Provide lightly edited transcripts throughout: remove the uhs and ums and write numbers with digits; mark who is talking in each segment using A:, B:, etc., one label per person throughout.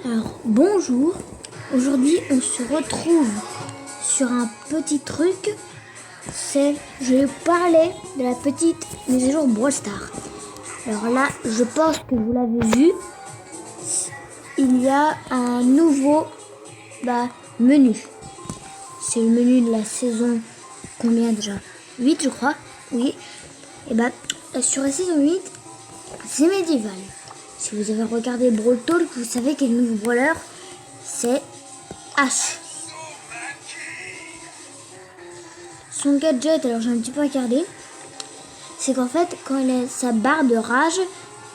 A: Alors bonjour, aujourd'hui on se retrouve sur un petit truc, je vais parler de la petite mise à jour Brawl Stars. Alors là, je pense que vous l'avez vu, il y a un nouveau menu. C'est le menu de la saison, combien déjà 8 je crois, oui. Et sur la saison 8, c'est médiéval. Si vous avez regardé Brawl Talk, vous savez quel nouveau brawler, c'est Ash. Son gadget, alors j'ai un petit peu regardé, c'est qu'en fait, quand il a sa barre de rage,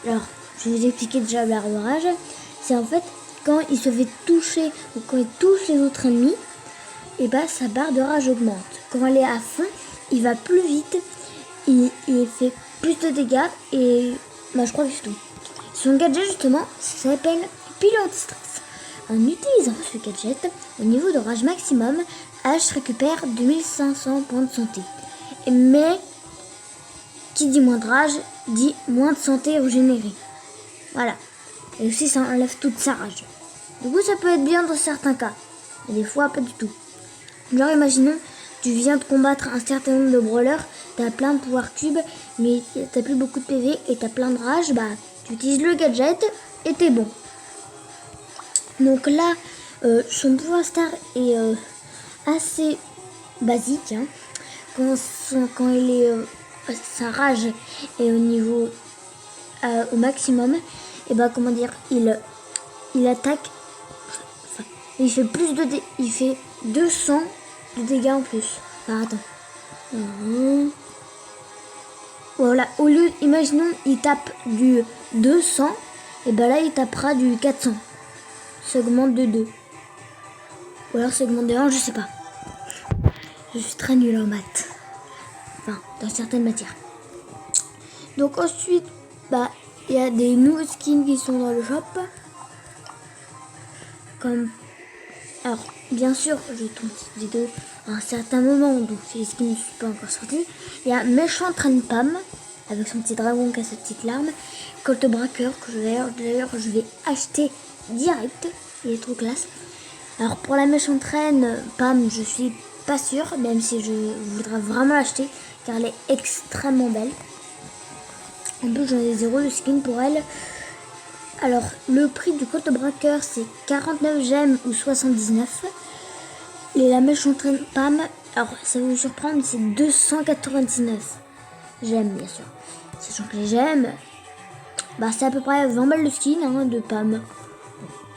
A: alors je vais vous expliquer déjà la barre de rage, c'est en fait quand il se fait toucher ou quand il touche les autres ennemis, et sa barre de rage augmente. Quand elle est à fond, il va plus vite, il fait plus de dégâts et je crois que c'est tout. Son gadget justement s'appelle Pilon Anti-Stress. En utilisant ce gadget, au niveau de rage maximum, Ash récupère 2500 points de santé. Mais qui dit moins de rage, dit moins de santé régénérée. Voilà. Et aussi ça enlève toute sa rage. Du coup ça peut être bien dans certains cas. Mais des fois pas du tout. Genre imaginons, tu viens de combattre un certain nombre de brawlers, t'as plein de pouvoir cubes, mais t'as plus beaucoup de PV et t'as plein de rage, tu utilises le gadget et t'es bon. Donc là, son pouvoir star est assez basique. Quand il est, sa rage est au niveau au maximum, et comment dire, il attaque, il fait plus de il fait 200 de dégâts en plus. Attends. Voilà, au lieu, imaginons, il tape du 200, et là il tapera du 400. Ça augmente de 2. Ou alors ça augmente de 1, je sais pas. Je suis très nulle en maths. Enfin, dans certaines matières. Donc ensuite, il y a des nouveaux skins qui sont dans le shop. Alors, bien sûr, je tourne cette vidéo à un certain moment, donc les skins ne sont pas encore sortis. Il y a Méchant Train Pam, avec son petit dragon qui a sa petite larme. Colt Braqueur, que d'ailleurs je vais acheter direct, il est trop classe. Alors pour la Méchante Reine Pam, je suis pas sûre, même si je voudrais vraiment l'acheter, car elle est extrêmement belle. En plus j'en ai 0 de skin pour elle. Alors, le prix du Colt Braqueur, c'est 49 gemmes ou 79. Et la Méchante Reine Pam, alors ça va vous surprendre, c'est 299 gemmes, bien sûr. Sachant que les gemmes, c'est à peu près 20 balles de skin de Pam.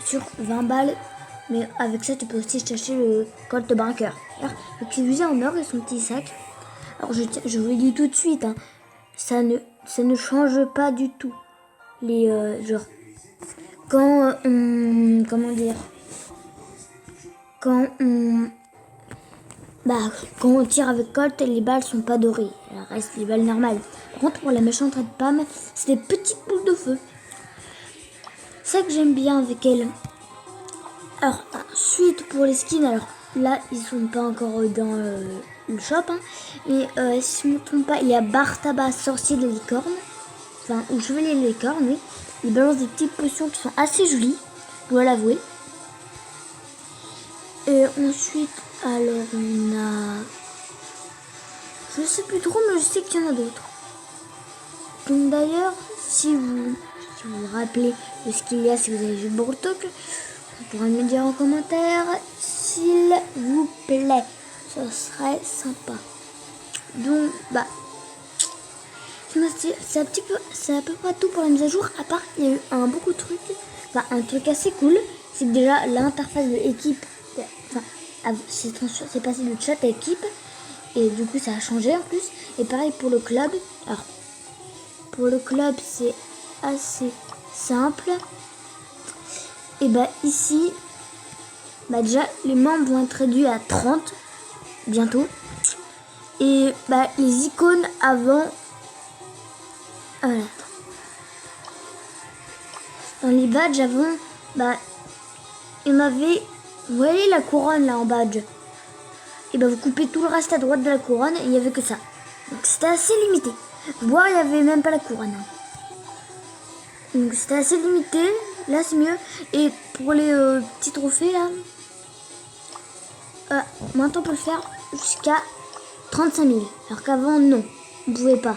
A: Sur 20 balles, mais avec ça, tu peux aussi t'acheter le Colt Braqueur. Alors, le petit fusil en or et son petit sac. Alors, je vous le dis tout de suite, ça ne change pas du tout. Les, quand on tire avec Colt, les balles sont pas dorées, elles restent les balles normales. Par contre, pour la Méchante Reine Pam, c'est des petites boules de feu. C'est ça que j'aime bien avec elle. Alors ensuite pour les skins, alors là ils sont pas encore dans le shop, mais si je ne me trompe pas, il y a Bartaba, sorcier de licorne, ou chevalier de licorne, oui. Il balance des petites potions qui sont assez jolies, je dois l'avouer. Et ensuite, alors on a... Je sais plus trop, mais je sais qu'il y en a d'autres. Donc d'ailleurs, si vous vous rappelez de ce qu'il y a, si vous avez vu Brawl Talk, vous pourrez me dire en commentaire, s'il vous plaît. Ça serait sympa. Donc, c'est à peu près tout pour la mise à jour, à part il y a eu beaucoup de trucs. Un truc assez cool, c'est que déjà l'interface de l'équipe, c'est passé de chat à équipe, et du coup ça a changé en plus. Et pareil pour le club. Alors pour le club c'est assez simple. Et ici, déjà les membres vont être réduits à 30 bientôt. Et les icônes avant. Voilà. Dans les badges avant, il y en avait, vous voyez la couronne là en badge, et vous coupez tout le reste à droite de la couronne et il n'y avait que ça. Donc c'était assez limité. Voire il n'y avait même pas la couronne. Donc c'était assez limité. là c'est mieux. Et pour les petits trophées là, maintenant on peut le faire jusqu'à 35 000. Alors qu'avant non, on pouvait pas.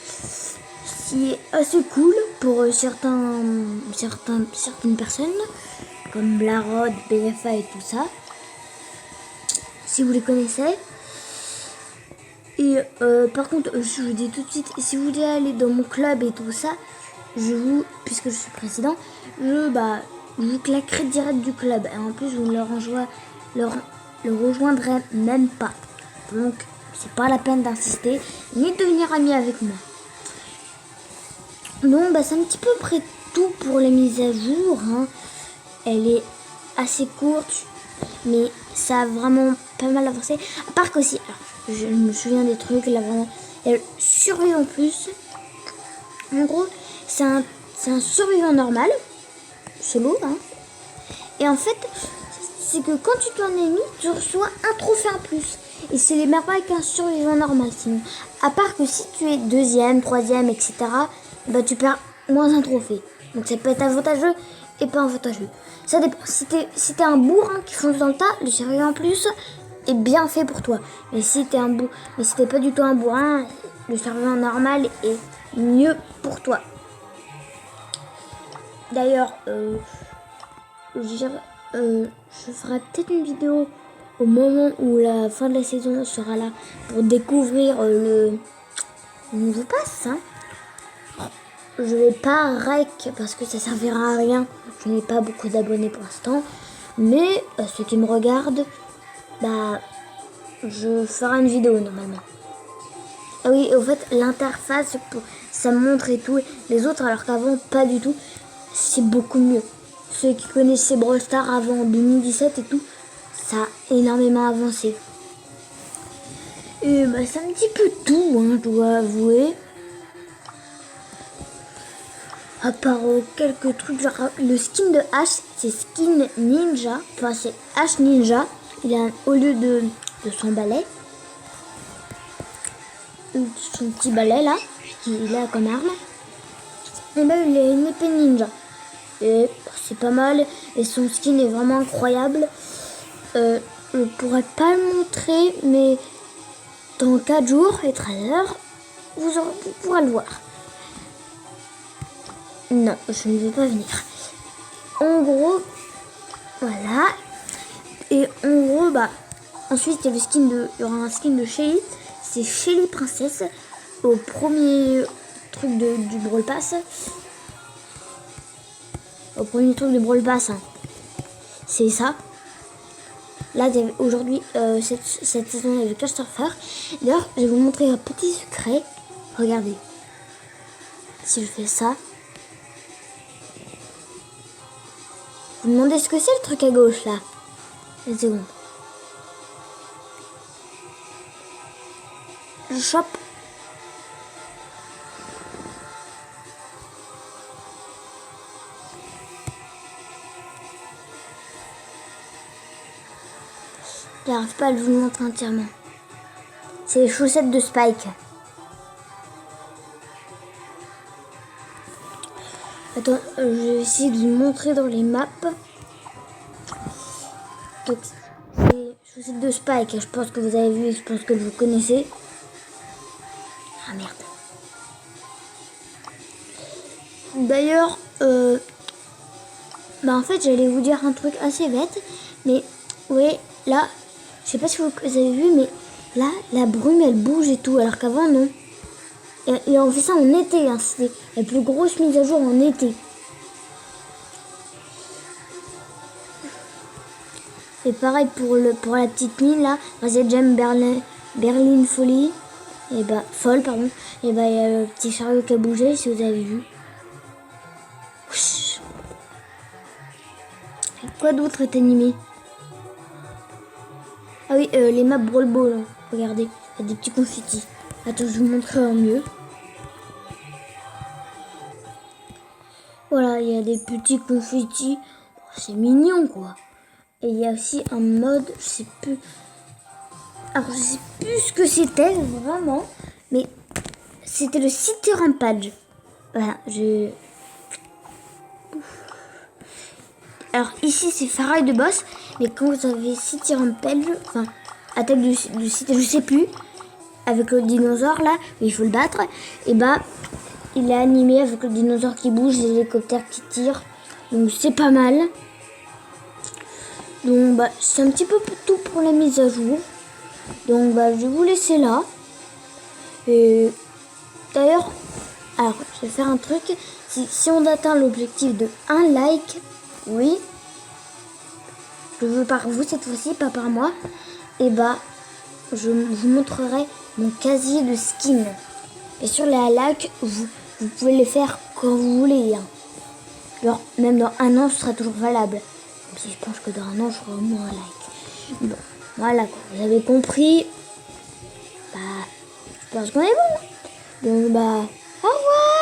A: C'est assez cool pour certaines personnes comme Blarod, BFA et tout ça. Si vous les connaissez. Et par contre, je vous dis tout de suite, si vous voulez aller dans mon club et tout ça, puisque je suis président, je vous claquerai direct du club. Et en plus, vous ne le rejoindrez même pas. Donc, c'est pas la peine d'insister, ni de devenir ami avec moi. Donc, c'est un petit peu près tout pour les mises à jour. Hein. Elle est assez courte, mais ça a vraiment pas mal avancé. À part qu'aussi, je me souviens des trucs, là vraiment, il y a le survivant plus. En gros, c'est un survivant normal, solo, hein. Et en fait, c'est que quand tu tues un ennemi, tu reçois un trophée en plus. Et c'est les mêmes pas qu'un survivant normal sinon. À part que si tu es deuxième, troisième, etc., tu perds moins un trophée. Donc ça peut être avantageux et pas avantageux. Ça dépend. Si t'es un bourrin qui fonce dans le tas, le survivant en plus est bien fait pour toi. Mais si t'es pas du tout un bourrin, le survivant normal est mieux pour toi. D'ailleurs, je ferai peut-être une vidéo au moment où la fin de la saison sera là pour découvrir le nouveau pass. Hein. Je vais pas rec parce que ça servira à rien. Je n'ai pas beaucoup d'abonnés pour l'instant. Mais ceux qui me regardent, je ferai une vidéo normalement. Ah oui, en fait, l'interface, ça montre et tout. Les autres, alors qu'avant, pas du tout. C'est beaucoup mieux. Ceux qui connaissaient Brawl Stars avant 2017 et tout, ça a énormément avancé. Et c'est un petit peu tout, hein, je dois avouer. À part quelques trucs, genre le skin de Ash, c'est skin ninja. Enfin, c'est Ash ninja. Il a au lieu de son balai, son petit balai là, qu'il a comme arme, et il a une épée ninja. Et c'est pas mal. Et son skin est vraiment incroyable. Je pourrais pas le montrer, mais dans 4 jours et 13 heures, vous pourrez le voir. Non, je ne vais pas venir. En gros, voilà. Et en gros, ensuite, il y aura un skin de Shelly. C'est Shelly Princesse. Au premier truc du Brawl Pass. Au premier truc du Brawl Pass. Hein. C'est ça. Là, aujourd'hui, cette saison, il y avait Cash Surfer. D'ailleurs, je vais vous montrer un petit secret. Regardez. Si je fais ça. Vous me demandez ce que c'est le truc à gauche là. Une seconde. Je chope. J'arrive pas à vous le montrer entièrement. C'est les chaussettes de Spike. Attends, je vais essayer de vous montrer dans les maps. Donc, c'est chaussettes de Spike. Je pense que vous avez vu, je pense que vous connaissez. Ah merde. D'ailleurs, en fait, j'allais vous dire un truc assez bête. Mais, oui, là, je sais pas si vous avez vu, mais là, la brume, elle bouge et tout. Alors qu'avant, non. Et on fait ça en été, hein. C'est la plus grosse mise à jour en été. Et pareil pour la petite mine là, Red Gem Berlin Folie. Et folle pardon. Et il y a le petit chariot qui a bougé si vous avez vu. Et quoi d'autre est animé? Ah oui, les maps Brawl Ball, hein. Regardez, il y a des petits confettis. Attends, je vous montrerai en mieux. Voilà, il y a des petits confettis. C'est mignon quoi. Et il y a aussi un mode, je sais plus. Alors je sais plus ce que c'était vraiment, mais c'était le City Rampage. Voilà, Alors ici c'est Pharaï de boss, mais quand vous avez City Rampage, enfin attaque du site, je sais plus, avec le dinosaure là, il faut le battre, et bah il est animé avec le dinosaure qui bouge, les hélicoptères qui tirent, donc c'est pas mal. Donc bah c'est un petit peu tout pour la mise à jour. Donc bah je vais vous laisser là. Et d'ailleurs, alors je vais faire un truc. Si on atteint l'objectif de 1 like, oui, je veux par vous cette fois-ci, pas par moi, et bah je vous montrerai mon casier de skin. Et sur les likes, vous pouvez les faire quand vous voulez. Hein. Genre, même dans 1 an, ce sera toujours valable. Même si je pense que dans 1 an, je ferai au moins un like. Bon, voilà quoi. Vous avez compris. Bah, je pense qu'on est bon. Donc, bah, au revoir.